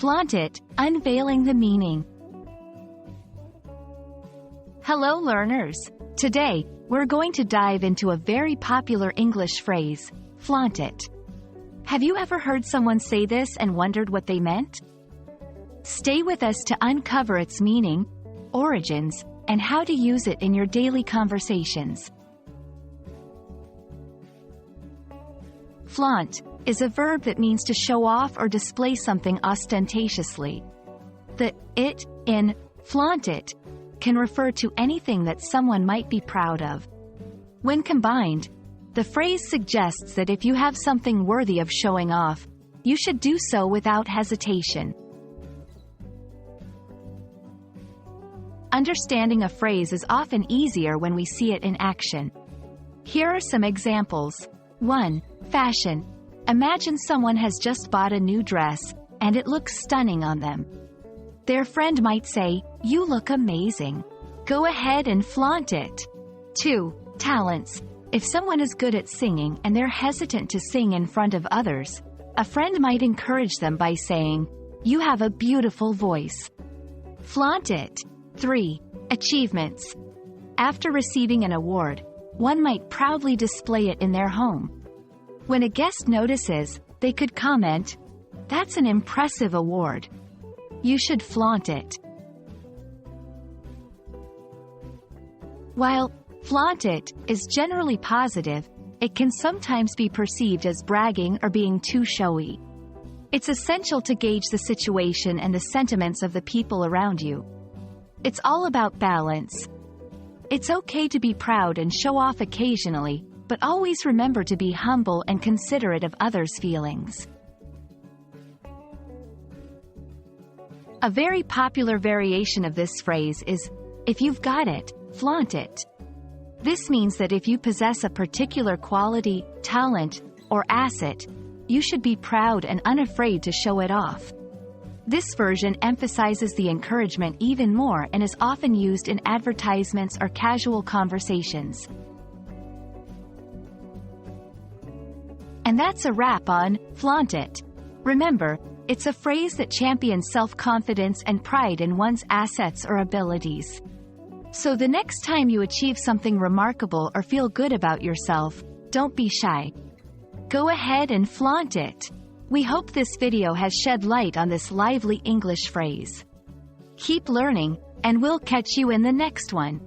Flaunt It, Unveiling the Meaning. Hello learners! Today, we're going to dive into a very popular English phrase, flaunt it. Have you ever heard someone say this and wondered what they meant? Stay with us to uncover its meaning, origins, and how to use it in your daily conversations. Flaunt is a verb that means to show off or display something ostentatiously. The it in flaunt it can refer to anything that someone might be proud of. When combined, the phrase suggests that if you have something worthy of showing off, you should do so without hesitation. Understanding a phrase is often easier when we see it in action. Here are some examples. 1. Fashion. Imagine someone has just bought a new dress, and it looks stunning on them. Their friend might say, "You look amazing. Go ahead and flaunt it." 2. Talents. If someone is good at singing and they're hesitant to sing in front of others, a friend might encourage them by saying, "You have a beautiful voice. Flaunt it." 3. Achievements. After receiving an award, one might proudly display it in their home. When a guest notices, they could comment, "That's an impressive award. You should flaunt it." While flaunt it is generally positive, it can sometimes be perceived as bragging or being too showy. It's essential to gauge the situation and the sentiments of the people around you. It's all about balance. It's okay to be proud and show off occasionally, but always remember to be humble and considerate of others' feelings. A very popular variation of this phrase is, "If you've got it, flaunt it." This means that if you possess a particular quality, talent, or asset, you should be proud and unafraid to show it off. This version emphasizes the encouragement even more and is often used in advertisements or casual conversations. And that's a wrap on Flaunt It. Remember, it's a phrase that champions self-confidence and pride in one's assets or abilities. So the next time you achieve something remarkable or feel good about yourself, don't be shy. Go ahead and flaunt it. We hope this video has shed light on this lively English phrase. Keep learning, and we'll catch you in the next one.